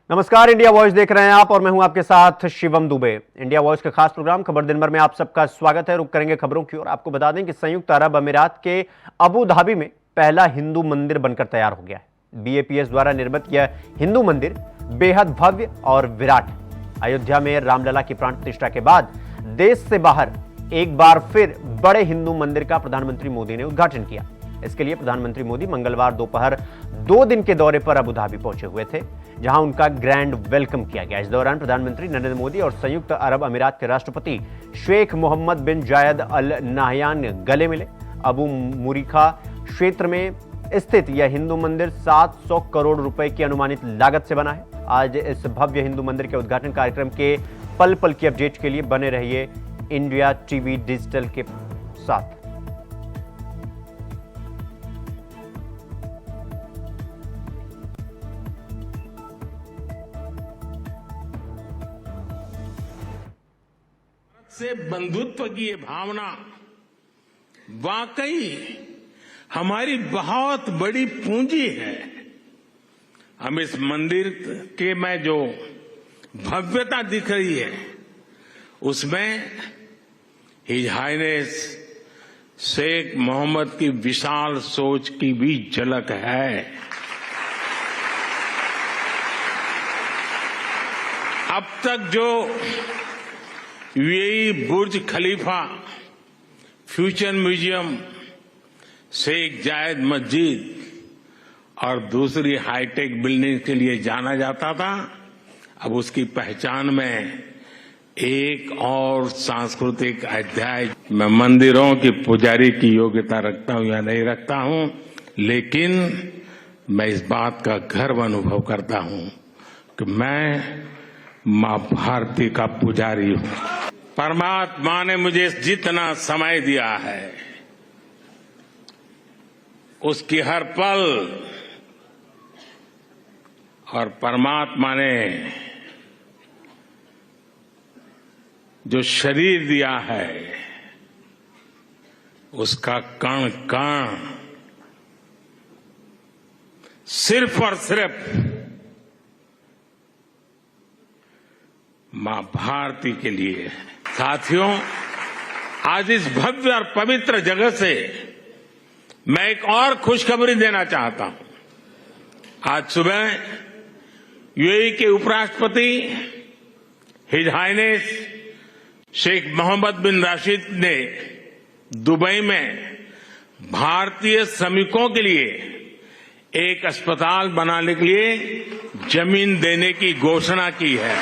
नमस्कार, India voice देख रहे हैं आप और मैं हूं आपके साथ शिवम दुबे। इंडिया वॉइस का खास प्रोग्राम खबर दिन भर में आप सबका स्वागत है। रुक करेंगे खबरों की ओर। आपको बता दें कि संयुक्त अरब अमीरात के अबू धाबी में पहला हिंदू मंदिर बनकर तैयार हो गया है। बीएपीएस द्वारा निर्मित यह हिंदू मंदिर बेहद भव्य और विराट है। अयोध्या में रामलला की प्राण प्रतिष्ठा के बाद देश से बाहर एक बार फिर बड़े हिंदू मंदिर का प्रधानमंत्री मोदी ने उद्घाटन किया। इसके लिए प्रधानमंत्री मोदी मंगलवार दोपहर 2 दिन के दौरे पर अबू धाबी पहुंचे हुए थे, जहां उनका ग्रैंड वेलकम किया गया। इस दौरान प्रधानमंत्री नरेंद्र मोदी और संयुक्त अरब अमीरात के राष्ट्रपति शेख मोहम्मद बिन जायद अल नाहयान गले मिले। अबू मुरीखा क्षेत्र में स्थित यह हिंदू मंदिर 700 करोड़ रुपए की अनुमानित लागत से बना है। आज इस भव्य हिंदू मंदिर के उद्घाटन कार्यक्रम के पल पल की अपडेट के लिए बने रहिए इंडिया टीवी डिजिटल के साथ। से बंधुत्व की ये भावना वाकई हमारी बहुत बड़ी पूंजी है। हम इस मंदिर के में जो भव्यता दिख रही है उसमें हिज हाइनेस शेख मोहम्मद की विशाल सोच की भी झलक है। अब तक जो यूएई बुर्ज खलीफा, फ्यूचर म्यूजियम, शेख जायद मस्जिद और दूसरी हाईटेक बिल्डिंग के लिए जाना जाता था, अब उसकी पहचान में एक और सांस्कृतिक अध्याय। मैं मंदिरों की पुजारी की योग्यता रखता हूं या नहीं रखता हूं, लेकिन मैं इस बात का गर्व अनुभव करता हूं कि मैं मां भारती का पुजारी हूं। परमात्मा ने मुझे जितना समय दिया है उसकी हर पल, और परमात्मा ने जो शरीर दिया है उसका कण कण सिर्फ और सिर्फ मां भारती के लिए है। साथियों, आज इस भव्य और पवित्र जगह से मैं एक और खुशखबरी देना चाहता हूं। आज सुबह यूएई के उपराष्ट्रपति हिज हाइनेस शेख मोहम्मद बिन राशिद ने दुबई में भारतीय श्रमिकों के लिए एक अस्पताल बनाने के लिए जमीन देने की घोषणा की है।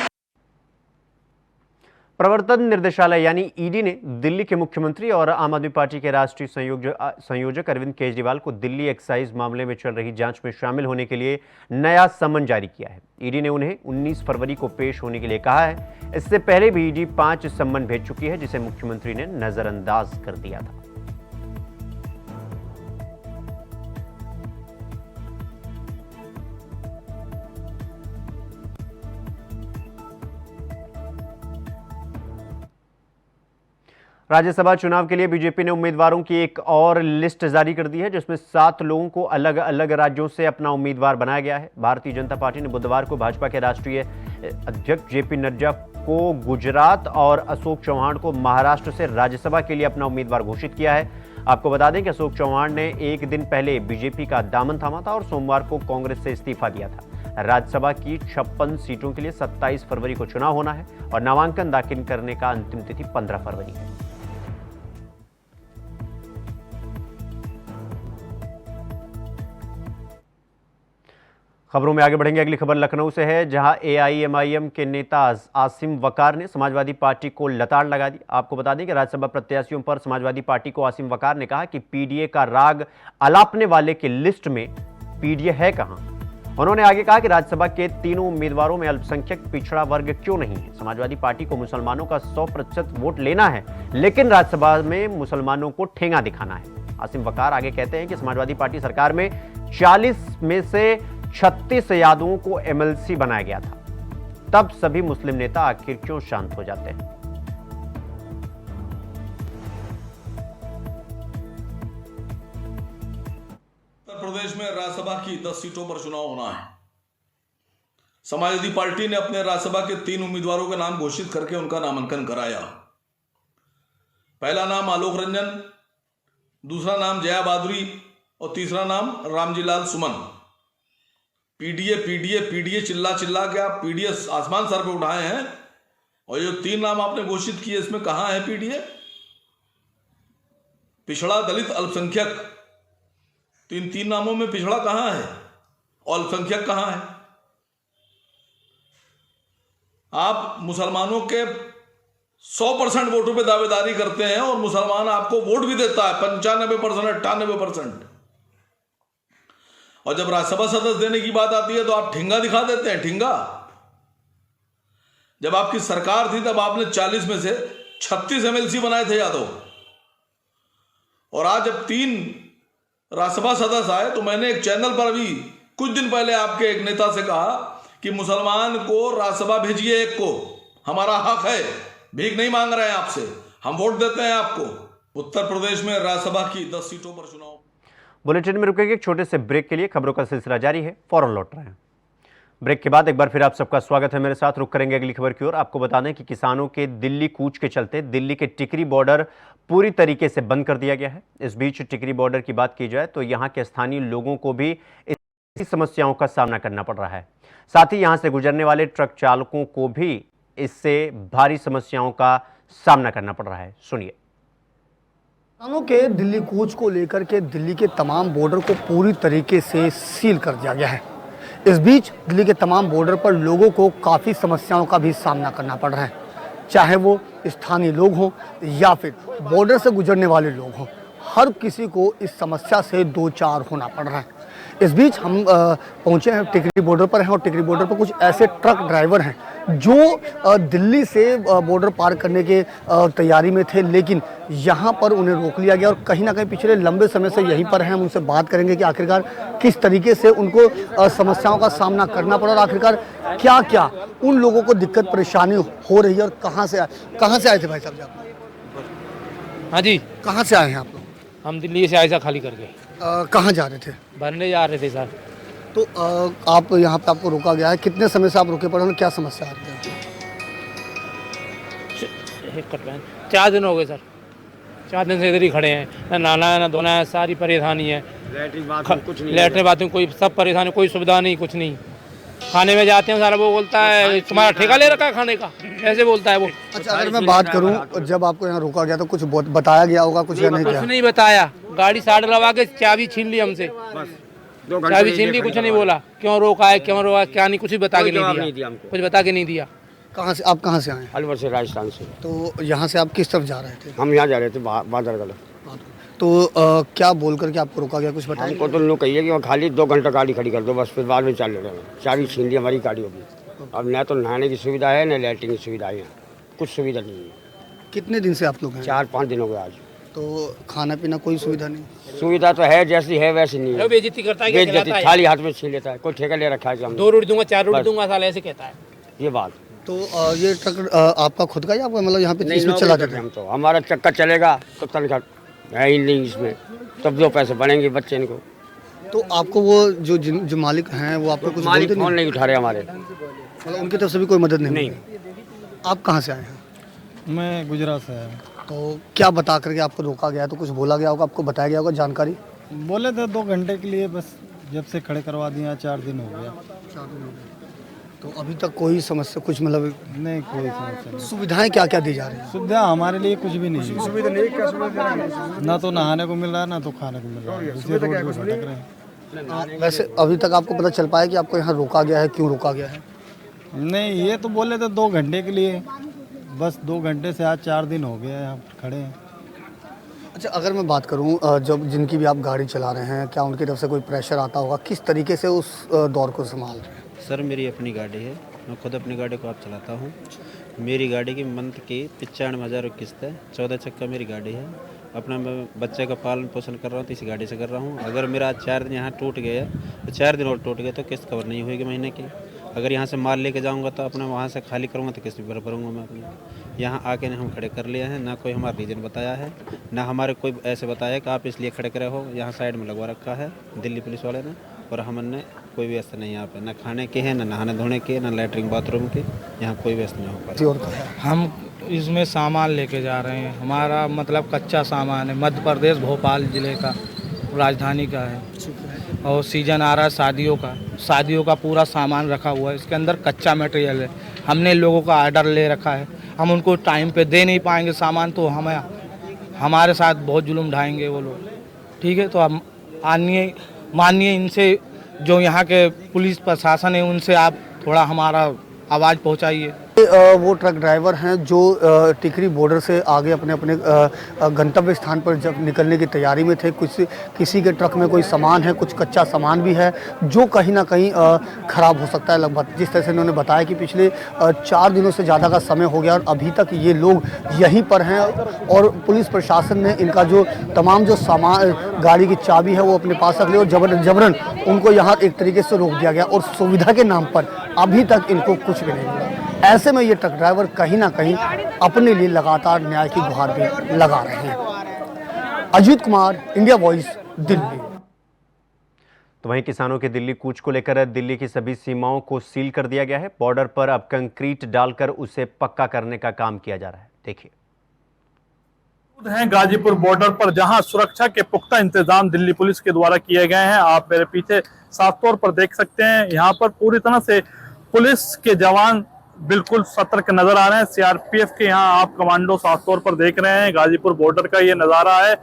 प्रवर्तन निदेशालय यानी ईडी ने दिल्ली के मुख्यमंत्री और आम आदमी पार्टी के राष्ट्रीय संयोजक अरविंद केजरीवाल को दिल्ली एक्साइज मामले में चल रही जांच में शामिल होने के लिए नया समन जारी किया है। ईडी ने उन्हें 19 फरवरी को पेश होने के लिए कहा है। इससे पहले भी ईडी 5 समन भेज चुकी है, जिसे मुख्यमंत्री ने नजरअंदाज कर दिया था। राज्यसभा चुनाव के लिए बीजेपी ने उम्मीदवारों की एक और लिस्ट जारी कर दी है, जिसमें 7 लोगों को अलग अलग राज्यों से अपना उम्मीदवार बनाया गया है। भारतीय जनता पार्टी ने बुधवार को भाजपा के राष्ट्रीय अध्यक्ष जेपी नड्डा को गुजरात और अशोक चौहान को महाराष्ट्र से राज्यसभा के लिए अपना उम्मीदवार घोषित किया है। आपको बता दें कि अशोक चौहान ने एक दिन पहले बीजेपी का दामन थामा था और सोमवार को कांग्रेस से इस्तीफा दिया था। राज्यसभा की 56 सीटों के लिए 27 फरवरी को चुनाव होना है और नामांकन दाखिल करने का अंतिम तिथि 15 फरवरी है। खबरों में आगे बढ़ेंगे। अगली खबर लखनऊ से है, जहां एआईएमआईएम के नेता आसिम वकार ने समाजवादी पार्टी को लताड़ लगा दी। आपको बता दें कि राज्यसभा प्रत्याशियों पर समाजवादी पार्टी को आसिम वकार ने कहा कि पीडीए का राग अलापने वाले की लिस्ट में पीडीए है कहां। उन्होंने आगे कहा कि राज्यसभा के तीनों उम्मीदवारों में अल्पसंख्यक पिछड़ा वर्ग क्यों नहीं है। समाजवादी पार्टी को मुसलमानों का 100% वोट लेना है, लेकिन राज्यसभा में मुसलमानों को ठेंगा दिखाना है। आसिम वकार आगे कहते हैं कि समाजवादी पार्टी सरकार में 40 में से 36 यादवों को एमएलसी बनाया गया था, तब सभी मुस्लिम नेता आखिर क्यों शांत हो जाते हैं। उत्तर प्रदेश में राज्यसभा की 10 सीटों पर चुनाव होना है। समाजवादी पार्टी ने अपने राज्यसभा के 3 उम्मीदवारों के नाम घोषित करके उनका नामांकन कराया। पहला नाम आलोक रंजन, दूसरा नाम जया बहादुरी और तीसरा नाम रामजी लाल सुमन। पीडीए पीडीए पीडीए चिल्ला चिल्ला के आप पीडीए आसमान सर पे उठाए हैं, और ये 3 नाम आपने घोषित किए, इसमें कहां है पीडीए? पिछड़ा, दलित, अल्पसंख्यक, तो इन 3 नामों में पिछड़ा कहां है और अल्पसंख्यक कहां है? आप मुसलमानों के 100% वोटों पे दावेदारी करते हैं और मुसलमान आपको वोट भी देता है 95%, 98%। और जब राज्यसभा सदस्य देने की बात आती है तो आप ठिंगा दिखा देते हैं, ठिंगा। जब आपकी सरकार थी तब आपने 40 में से 36 एमएलसी बनाए थे यादव, और आज जब 3 राज्यसभा सदस्य आए तो मैंने एक चैनल पर अभी कुछ दिन पहले आपके एक नेता से कहा कि मुसलमान को राज्यसभा भेजिए, एक को, हमारा हक है, भीख नहीं मांग रहे हैं आपसे, हम वोट देते हैं आपको। उत्तर प्रदेश में राज्यसभा की 10 सीटों पर चुनाव। बुलेटिन में रुकेंगे एक छोटे से ब्रेक के लिए। खबरों का सिलसिला जारी है, फौरन लौट रहे हैं। ब्रेक के बाद एक बार फिर आप सबका स्वागत है मेरे साथ। रुक करेंगे अगली खबर की ओर। आपको बता दें कि किसानों के दिल्ली कूच के चलते दिल्ली के टिकरी बॉर्डर पूरी तरीके से बंद कर दिया गया है। इस बीच टिकरी बॉर्डर की बात की जाए तो यहां के स्थानीय लोगों को भी इस समस्याओं का सामना करना पड़ रहा है। साथ ही यहां से गुजरने वाले ट्रक चालकों को भी इससे भारी समस्याओं का सामना करना पड़ रहा है। सुनिए। किसानों के दिल्ली कूच को लेकर के दिल्ली के तमाम बॉर्डर को पूरी तरीके से सील कर दिया गया है। इस बीच दिल्ली के तमाम बॉर्डर पर लोगों को काफ़ी समस्याओं का भी सामना करना पड़ रहा है, चाहे वो स्थानीय लोग हों या फिर बॉर्डर से गुजरने वाले लोग हों। हर किसी को इस समस्या से दो चार होना पड़ रहा है। इस बीच हम पहुंचे हैं, टिकरी बॉर्डर पर हैं, और टिकरी बॉर्डर पर कुछ ऐसे ट्रक ड्राइवर हैं जो दिल्ली से बॉर्डर पार करने के तैयारी में थे, लेकिन यहां पर उन्हें रोक लिया गया। और कहीं ना कहीं पिछले लंबे समय से यहीं पर हैं। हम उनसे बात करेंगे कि आखिरकार किस तरीके से उनको समस्याओं का सामना करना पड़ा और आखिरकार क्या क्या उन लोगों को दिक्कत परेशानी हो रही है और कहाँ से आए थे भाई साहब आप? हाँ जी, कहाँ से आए हैं आप लोग? हम दिल्ली से आयसा खाली करके कहाँ जा रहे थे? भरने जा रहे थे सर। तो आप यहाँ पे आपको रोका गया है, कितने समय से आप रुके पड़े हैं, क्या समस्या आ रही है? 4 दिन हो गए सर, 4 दिन से इधर ही खड़े हैं, ना नहाना है ना धोना है, सारी परेशानी है। लेटरिन बाथरूम कोई सब परेशानी, कोई सुविधा नहीं, कुछ नहीं। खाने में जाते हैं सारा वो बोलता है तुम्हारा ठेका ले रखा है खाने का, ऐसे बोलता है वो। अच्छा, अगर मैं बात करूं, जब आपको यहाँ रोका गया तो कुछ बताया गया होगा, कुछ या नहीं कुछ किया? नहीं बताया, गाड़ी साइड लगा के चाबी छीन ली हमसे, चाबी छीन ली, कुछ नहीं बोला, क्यों रोका है क्या नहीं, कुछ भी बता के नहीं दिया, कुछ बता के नहीं दिया। कहाँ से आप कहाँ से आए? अलवर से, राजस्थान से। तो यहाँ से आप किस तरफ जा रहे थे? हम यहाँ जा रहे थे बांदरगढ़। तो क्या बोल करके आपको रोका गया, कुछ बताया? हमको तो लोग कहिए कि खाली 2 घंटा गाड़ी खड़ी कर दो, बस फिर बाद में चल रहे हैं। चाबी छीन ली हमारी गाड़ियों की। अब न तो नहाने की सुविधा है न लैट्रिन की सुविधा है, कुछ सुविधा नहीं है। कितने दिन से आप लोग हैं? 4-5 दिन हो गए आज। तो खाना पीना कोई सुविधा नहीं? सुविधा तो है, जैसी है वैसी नहीं है। बेइज्जती करता है, बेइज्जती, थाली हाथ में छीन लेता है, कोई ठेका ले रखा है कि हम 2 रोटी दूंगा 4 रोटी दूंगा साल, ऐसे कहता है ये बात। तो ये ट्रक आपका खुद का या आपका, मतलब यहाँ पे इसमें चलाते थे? हम तो हमारा चक्का चलेगा तो तनख्वाह है ही नहीं इसमें, तब 2 पैसे बढ़ेंगे बच्चे इनको। तो आपको वो जो मालिक हैं वो आपको कुछ मालिक बोलते फोन नहीं उठा रहे हमारे, मतलब उनकी तरफ से भी कोई मदद नहीं? आप कहाँ से आए हैं? मैं गुजरात से आया हूँ। तो क्या बता करके आपको रोका गया? तो कुछ बोला गया होगा, आपको बताया गया होगा जानकारी? बोले थे 2 घंटे के लिए, बस जब से खड़े करवा दिया 4 दिन हो गया। 4 दिन हो गए। तो अभी तक कोई समस्या, कुछ मतलब नहीं, कोई समस्या नहीं। सुविधाएं क्या क्या दी जा रही हैं? सुविधा हमारे लिए कुछ भी नहीं है। सुविधा नहीं, क्या सुविधा? ना तो नहाने को मिल रहा है ना तो खाने को मिल रहा है, इसी रोड पे भटक रहे हैं। वैसे अभी तक आपको पता चल पाया कि आपको यहाँ रोका गया है, क्यों रोका गया है? नहीं, ये तो बोले थे 2 घंटे के लिए, बस 2 घंटे से आज 4 दिन हो गया यहाँ खड़े हैं। अच्छा, अगर मैं बात करूँ, जब जिनकी भी आप गाड़ी चला रहे हैं, क्या उनकी तरफ से कोई प्रेशर आता होगा? किस तरीके से उस दौर को संभाल रहे हैं? सर मेरी अपनी गाड़ी है, मैं खुद अपनी गाड़ी को आप चलाता हूँ। मेरी गाड़ी की मंथ की 95,000 किस्त है, 14 चक्का मेरी गाड़ी है। अपना मैं बच्चे का पालन पोषण कर रहा हूँ तो इसी गाड़ी से कर रहा हूँ। अगर मेरा 4 दिन यहाँ टूट गया तो 4 दिन और टूट गए तो किस्त कवर नहीं होगी महीने की। अगर यहाँ से माल लेके जाऊँगा तो अपना वहाँ से खाली करूँगा तो किस्त भी भरूँगा मैं अपनी। यहाँ आके ने हम खड़े कर लिए हैं, ना कोई हमारा रीज़न बताया है, ना हमारे कोई ऐसे बताया कि आप इसलिए खड़े करे हो। यहाँ साइड में लगवा रखा है दिल्ली पुलिस वाले ने, पर हमने कोई व्यवस्था नहीं यहाँ पे, ना खाने के हैं, ना नहाने धोने के, ना लैट्रिन बाथरूम के, यहाँ कोई व्यवस्था नहीं हो पा रही। हम इसमें सामान लेके जा रहे हैं, हमारा मतलब कच्चा सामान है, मध्य प्रदेश भोपाल ज़िले का, राजधानी का है, और सीजन आ रहा है शादियों का पूरा सामान रखा हुआ है, इसके अंदर कच्चा मटेरियल है। हमने लोगों का ऑर्डर ले रखा है, हम उनको टाइम पे दे नहीं पाएंगे सामान तो हमें हमारे साथ बहुत जुल्म ढाएंगे वो लोग। ठीक है, तो हम मानिए इनसे, जो यहाँ के पुलिस प्रशासन है उनसे आप थोड़ा हमारा आवाज़ पहुँचाइए। वो ट्रक ड्राइवर हैं जो टिकरी बॉर्डर से आगे अपने अपने गंतव्य स्थान पर जब निकलने की तैयारी में थे, किसी के ट्रक में कोई सामान है, कुछ कच्चा सामान भी है जो कहीं ना कहीं ख़राब हो सकता है। लगभग जिस तरह से उन्होंने बताया कि पिछले 4 दिनों से ज़्यादा का समय हो गया और अभी तक ये लोग यहीं पर हैं और पुलिस प्रशासन ने इनका जो तमाम जो सामान, गाड़ी की चाबी है वो अपने पास रख ली और जबरन उनको यहाँ एक तरीके से रोक दिया गया और सुविधा के नाम पर अभी तक इनको कुछ भी नहीं मिला। ऐसे में ये ट्रक ड्राइवर कहीं ना कहीं अपने लिए लगातार न्याय की गुहार भी लगा रहे हैं। Ajit Kumar, India voice, Delhi. तो वहीं किसानों के दिल्ली कूच को लेकर दिल्ली की सभी सीमाओं को सील कर दिया गया है। बॉर्डर पर अब कंक्रीट डालकर उसे पक्का करने का काम किया जा रहा है। देखिए, हैं गाजीपुर बॉर्डर पर, जहां सुरक्षा के पुख्ता इंतजाम दिल्ली पुलिस के द्वारा किए गए हैं। आप मेरे पीछे साफ तौर पर देख सकते हैं, यहाँ पर पूरी तरह से पुलिस के जवान बिल्कुल सतर्क नजर आ रहे हैं। सीआरपीएफ के यहाँ आप कमांडो साफ तौर पर देख रहे हैं। गाजीपुर बॉर्डर का ये नजारा है।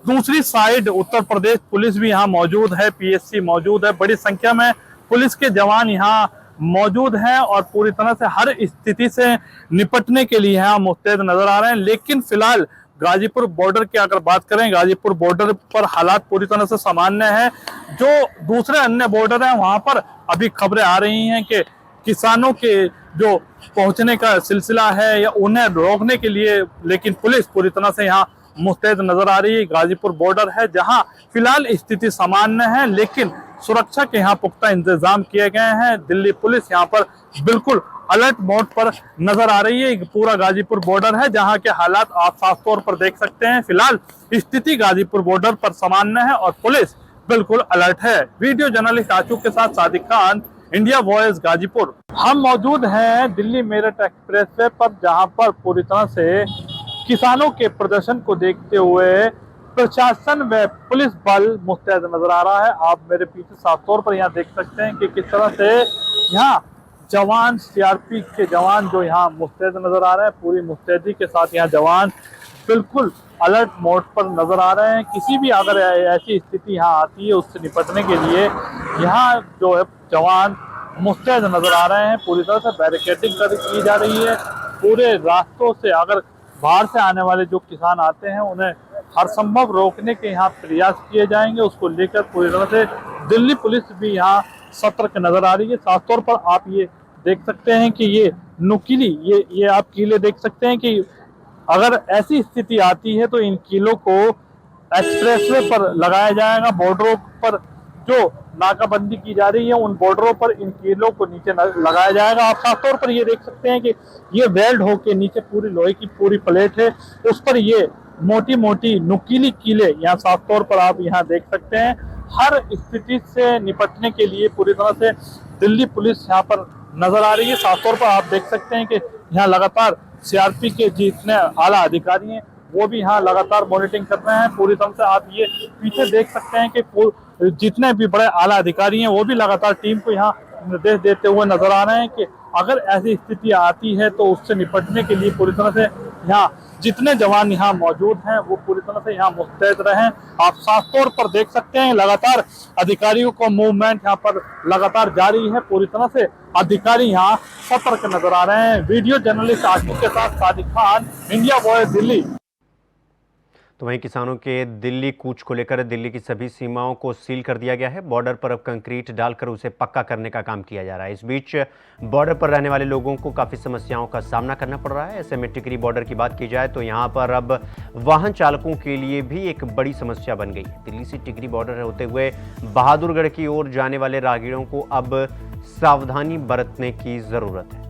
दूसरी साइड उत्तर प्रदेश पुलिस भी यहाँ मौजूद है, पीएससी मौजूद है, बड़ी संख्या में पुलिस के जवान यहाँ मौजूद हैं और पूरी तरह से हर स्थिति से निपटने के लिए यहाँ मुस्तैद नजर आ रहे हैं। लेकिन फिलहाल गाजीपुर बॉर्डर की अगर बात करें, गाजीपुर बॉर्डर पर हालात पूरी तरह से सामान्य है। जो दूसरे अन्य बॉर्डर हैं वहां पर अभी खबरें आ रही हैं कि किसानों के जो पहुंचने का सिलसिला है या उन्हें रोकने के लिए, लेकिन पुलिस पूरी तरह से यहाँ मुस्तैद नजर आ रही है। गाजीपुर बॉर्डर है जहां फिलहाल स्थिति सामान्य है, लेकिन सुरक्षा के यहाँ पुख्ता इंतजाम किए गए हैं। दिल्ली पुलिस यहाँ पर बिल्कुल अलर्ट मोड पर नजर आ रही है। पूरा गाजीपुर बॉर्डर है जहां के हालात आप साफ तौर पर देख सकते हैं। फिलहाल स्थिति गाजीपुर बॉर्डर पर सामान्य है और पुलिस बिल्कुल अलर्ट है। वीडियो जर्नलिस्ट आशुक के साथ सादिक खान, इंडिया वॉइस, गाजीपुर। हम मौजूद हैं दिल्ली मेरठ एक्सप्रेसवे पर, जहां पर पूरी तरह से किसानों के प्रदर्शन को देखते हुए प्रशासन व पुलिस बल मुस्तैद नजर आ रहा है। आप मेरे पीछे साफ तौर पर यहाँ देख सकते हैं कि किस तरह से यहाँ जवान, सीआरपी के जवान जो यहाँ मुस्तैद नजर आ रहे हैं, पूरी मुस्तैदी के साथ यहाँ जवान बिल्कुल अलर्ट मोड पर नजर आ रहे हैं। किसी भी अगर ऐसी स्थिति यहाँ आती है उससे निपटने के लिए यहाँ जो है जवान मुस्तैद नजर आ रहे हैं। पूरी तरह से बैरिकेडिंग की जा रही है। पूरे रास्तों से अगर बाहर से आने वाले जो किसान आते हैं उन्हें हर संभव रोकने के यहाँ प्रयास किए जाएंगे। उसको लेकर पूरी तरह से दिल्ली पुलिस भी यहाँ सतर्क नजर आ रही है। साफ तौर पर आप ये देख सकते हैं कि ये नुकीली ये आप कीले देख सकते हैं कि अगर ऐसी स्थिति आती है तो इन कीलों को एक्सप्रेसवे पर लगाया जाएगा। बॉर्डरों पर जो नाकाबंदी की जा रही है उन बॉर्डरों पर इन कीलों को नीचे लगाया जाएगा। आप साफ तौर पर ये देख सकते हैं कि ये वेल्ड होके नीचे पूरी लोहे की पूरी प्लेट है, उस पर ये मोटी मोटी नुकीली कीले यहाँ साफ तौर पर आप यहाँ देख सकते हैं। हर स्थिति से निपटने के लिए पूरी तरह से दिल्ली पुलिस यहाँ पर नजर आ रही है। साफ तौर पर आप देख सकते हैं कि यहाँ लगातार सीआरपी के जितने आला अधिकारी हैं वो भी यहाँ लगातार मॉनिटरिंग कर रहे हैं। पूरी तरह से आप ये पीछे देख सकते हैं कि जितने भी बड़े आला अधिकारी हैं वो भी लगातार टीम को यहाँ निर्देश देते हुए नजर आ रहे हैं कि अगर ऐसी स्थिति आती है तो उससे निपटने के लिए पूरी तरह से यहाँ जितने जवान यहाँ मौजूद हैं वो पूरी तरह से यहाँ मुस्तैद रहें। आप साफ तौर पर देख सकते हैं लगातार अधिकारियों को मूवमेंट यहाँ पर लगातार जारी है। पूरी तरह से अधिकारी यहाँ सतर्क नजर आ रहे हैं। वीडियो जर्नलिस्ट आशिक के साथ सादिक खान, इंडिया वॉइस, दिल्ली। तो वहीं किसानों के दिल्ली कूच को लेकर दिल्ली की सभी सीमाओं को सील कर दिया गया है। बॉर्डर पर अब कंक्रीट डालकर उसे पक्का करने का काम किया जा रहा है। इस बीच बॉर्डर पर रहने वाले लोगों को काफ़ी समस्याओं का सामना करना पड़ रहा है। ऐसे में टिकरी बॉर्डर की बात की जाए तो यहाँ पर अब वाहन चालकों के लिए भी एक बड़ी समस्या बन गई है। दिल्ली से टिकरी बॉर्डर होते हुए बहादुरगढ़ की ओर जाने वाले राहगीरों को अब सावधानी बरतने की ज़रूरत है।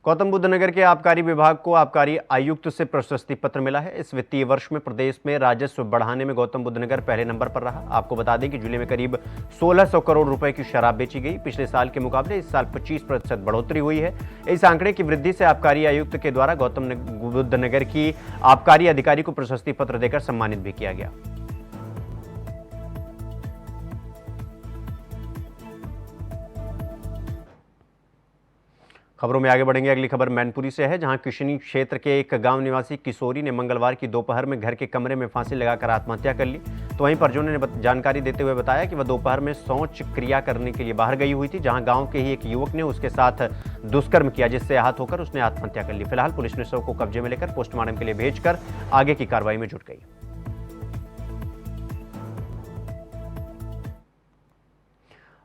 गौतम बुद्ध नगर के आबकारी विभाग को आबकारी आयुक्त से प्रशस्ति पत्र मिला है। इस वित्तीय वर्ष में प्रदेश में राजस्व बढ़ाने में गौतम बुद्ध नगर पहले नंबर पर रहा। आपको बता दें कि जिले में करीब 1600 करोड़ रुपए की शराब बेची गई। पिछले साल के मुकाबले इस साल 25% बढ़ोतरी हुई है। इस आंकड़े की वृद्धि से आबकारी आयुक्त के द्वारा गौतम बुद्ध नगर की आबकारी अधिकारी को प्रशस्ति पत्र देकर सम्मानित भी किया गया। खबरों में आगे बढ़ेंगे। अगली खबर मैनपुरी से है, जहां किशनी क्षेत्र के एक गांव निवासी किशोरी ने मंगलवार की दोपहर में घर के कमरे में फांसी लगाकर आत्महत्या कर ली। तो वहीं परिजनों ने जानकारी देते हुए बताया कि वह दोपहर में शौच क्रिया करने के लिए बाहर गई हुई थी, जहां गांव के ही एक युवक ने उसके साथ दुष्कर्म किया, जिससे आहत होकर उसने आत्महत्या कर ली। फिलहाल पुलिस ने शव को कब्जे में लेकर पोस्टमार्टम के लिए भेजकर आगे की कार्रवाई में जुट गई।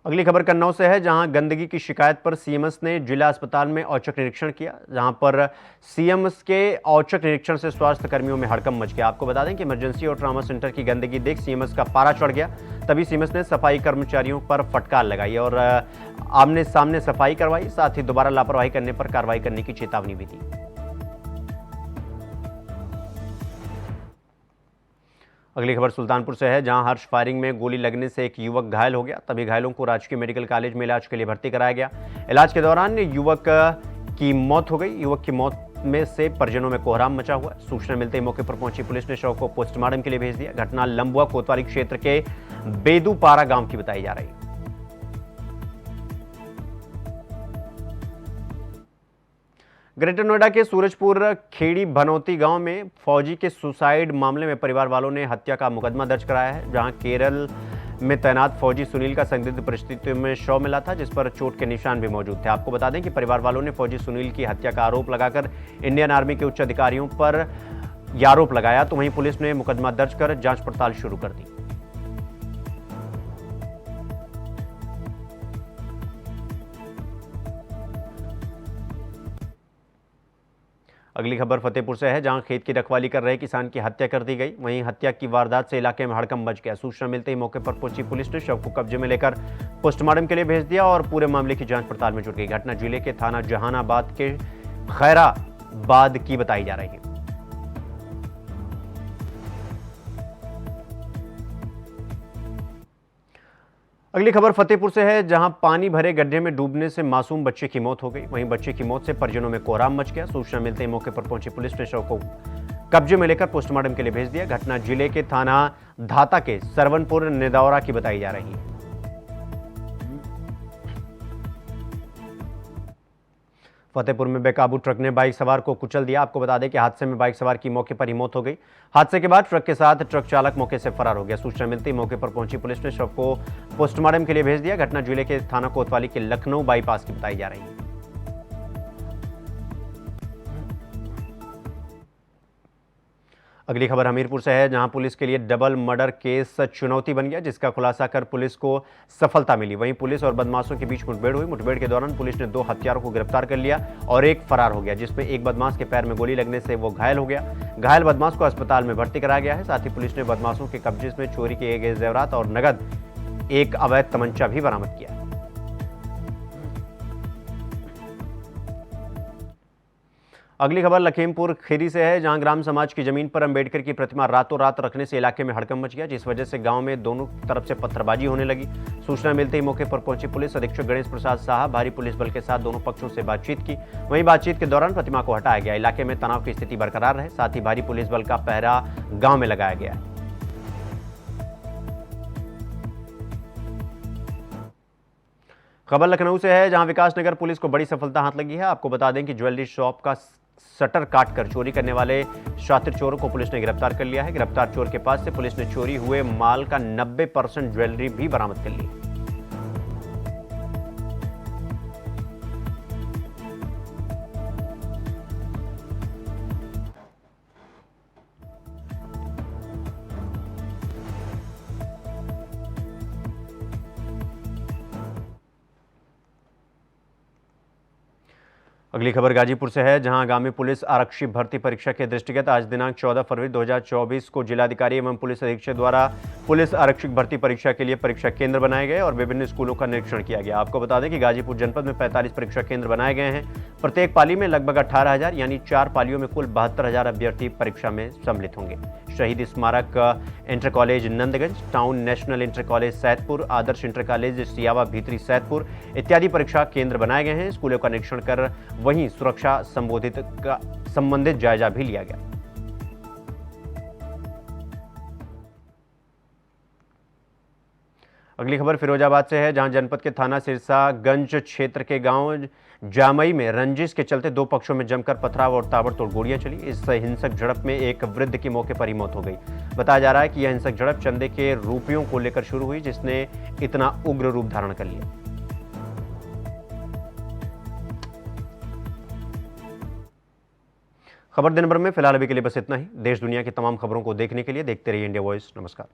अगली खबर कन्नौज से है, जहां गंदगी की शिकायत पर सीएमएस ने जिला अस्पताल में औचक निरीक्षण किया, जहां पर सीएमएस के औचक निरीक्षण से स्वास्थ्य कर्मियों में हड़कंप मच गया। आपको बता दें कि इमरजेंसी और ट्रॉमा सेंटर की गंदगी देख सीएमएस का पारा चढ़ गया। तभी सीएमएस ने सफाई कर्मचारियों पर फटकार लगाई और आमने सामने सफाई करवाई, साथ ही दोबारा लापरवाही करने पर कार्रवाई करने की चेतावनी भी दी। अगली खबर सुल्तानपुर से है, जहां हर्ष फायरिंग में गोली लगने से एक युवक घायल हो गया। तभी घायलों को राजकीय मेडिकल कॉलेज में इलाज के लिए भर्ती कराया गया। इलाज के दौरान युवक की मौत हो गई। युवक की मौत में से परिजनों में कोहराम मचा हुआ। सूचना मिलते ही मौके पर पहुंची पुलिस ने शव को पोस्टमार्टम के लिए भेज दिया। घटना लंबुआ कोतवाली क्षेत्र के बेदूपारा गांव की बताई जा रही है। ग्रेटर नोएडा के सूरजपुर खेड़ी भनौती गांव में फौजी के सुसाइड मामले में परिवार वालों ने हत्या का मुकदमा दर्ज कराया है, जहां केरल में तैनात फौजी सुनील का संदिग्ध परिस्थितियों में शव मिला था, जिस पर चोट के निशान भी मौजूद थे। आपको बता दें कि परिवार वालों ने फौजी सुनील की हत्या का आरोप लगाकर इंडियन आर्मी के उच्च अधिकारियों पर यह आरोप लगाया। तो वहीं पुलिस ने मुकदमा दर्ज कर जांच पड़ताल शुरू कर दी। अगली खबर फतेहपुर से है, जहां खेत की रखवाली कर रहे किसान की हत्या कर दी गई। वहीं हत्या की वारदात से इलाके में हड़कंप मच गया। सूचना मिलते ही मौके पर पहुंची पुलिस ने शव को कब्जे में लेकर पोस्टमार्टम के लिए भेज दिया और पूरे मामले की जांच पड़ताल में जुट गई। घटना जिले के थाना जहानाबाद के खैराबाद की बताई जा रही है। अगली खबर फतेहपुर से है, जहां पानी भरे गड्ढे में डूबने से मासूम बच्चे की मौत हो गई। वहीं बच्चे की मौत से परिजनों में कोहराम मच गया। सूचना मिलते ही मौके पर पहुंची पुलिस ने शव को कब्जे में लेकर पोस्टमार्टम के लिए भेज दिया। घटना जिले के थाना धाता के सरवनपुर नेदौरा की बताई जा रही है। फतेहपुर में बेकाबू ट्रक ने बाइक सवार को कुचल दिया। आपको बता दें कि हादसे में बाइक सवार की मौके पर ही मौत हो गई। हादसे के बाद ट्रक के साथ ट्रक चालक मौके से फरार हो गया। सूचना मिलते ही मौके पर पहुंची पुलिस ने शव को पोस्टमार्टम के लिए भेज दिया। घटना जिले के थाना कोतवाली के लखनऊ बाईपास की बताई जा रही है। अगली खबर हमीरपुर से है, जहां पुलिस के लिए डबल मर्डर केस चुनौती बन गया, जिसका खुलासा कर पुलिस को सफलता मिली। वहीं पुलिस और बदमाशों के बीच मुठभेड़ हुई। मुठभेड़ के दौरान पुलिस ने 2 हत्यारों को गिरफ्तार कर लिया और एक फरार हो गया, जिसमें एक बदमाश के पैर में गोली लगने से वो घायल हो गया। घायल बदमाश को अस्पताल में भर्ती कराया गया है। साथ ही पुलिस ने बदमाशों के कब्जे में चोरी किए गए जेवरात और नगद एक अवैध तमंचा भी बरामद किया। अगली खबर लखीमपुर खीरी से है, जहां ग्राम समाज की जमीन पर अंबेडकर की प्रतिमा रातों रात रखने से इलाके में हड़कंप मच गया, जिस वजह से गांव में दोनों तरफ से पत्थरबाजी होने लगी। सूचना मिलते ही मौके पर पहुंची पुलिस अधीक्षक गणेश प्रसाद साहब भारी पुलिस बल के साथ दोनों पक्षों से बातचीत की। वहीं बातचीत के दौरान प्रतिमा को हटाया गया। इलाके में तनाव की स्थिति बरकरार रहे। साथ ही भारी पुलिस बल का पहरा गाँव में लगाया गया है। खबर लखनऊ से है, जहां विकासनगर पुलिस को बड़ी सफलता हाथ लगी है। आपको बता दें कि ज्वेलरी शॉप का शटर काटकर चोरी करने वाले शातिर चोरों को पुलिस ने गिरफ्तार कर लिया है। गिरफ्तार चोर के पास से पुलिस ने चोरी हुए माल का 90% ज्वेलरी भी बरामद कर ली। अगली खबर गाजीपुर से है, जहां आगामी पुलिस आरक्षी भर्ती परीक्षा के दृष्टिगत आज दिनांक 14 फरवरी 2024 को जिलाधिकारी एवं पुलिस अधीक्षक द्वारा पुलिस आरक्षक भर्ती परीक्षा के लिए परीक्षा केंद्र बनाए गए और विभिन्न स्कूलों का निरीक्षण किया गया। आपको बता दें कि गाजीपुर जनपद में 45 परीक्षा केंद्र बनाए गए हैं। प्रत्येक पाली में लगभग 18,000 यानी 4 पालियों में कुल 72,000 अभ्यर्थी परीक्षा में सम्मिलित होंगे। Shaheed Smarak inter college Nandganj, town national inter college Saidpur, Adarsh inter college Siyawa Bhitari Saidpur इत्यादि परीक्षा केंद्र बनाए गए हैं। स्कूलों का निरीक्षण कर वहीं सुरक्षा संबंधित जायजा भी लिया गया। अगली खबर फिरोजाबाद से है, जहां जनपद के थाना सिरसागंज क्षेत्र के गांव जामई में रंजिश के चलते दो पक्षों में जमकर पथराव और ताबड़तोड़ गोलियां चली। इस हिंसक झड़प में एक वृद्ध की मौके पर ही मौत हो गई। बताया जा रहा है कि यह हिंसक झड़प चंदे के रुपयों को लेकर शुरू हुई, जिसने इतना उग्र रूप धारण कर लिया। खबर दिन भर में फिलहाल अभी के लिए बस इतना ही। देश दुनिया की तमाम खबरों को देखने के लिए देखते रहिए इंडिया वॉइस। नमस्कार।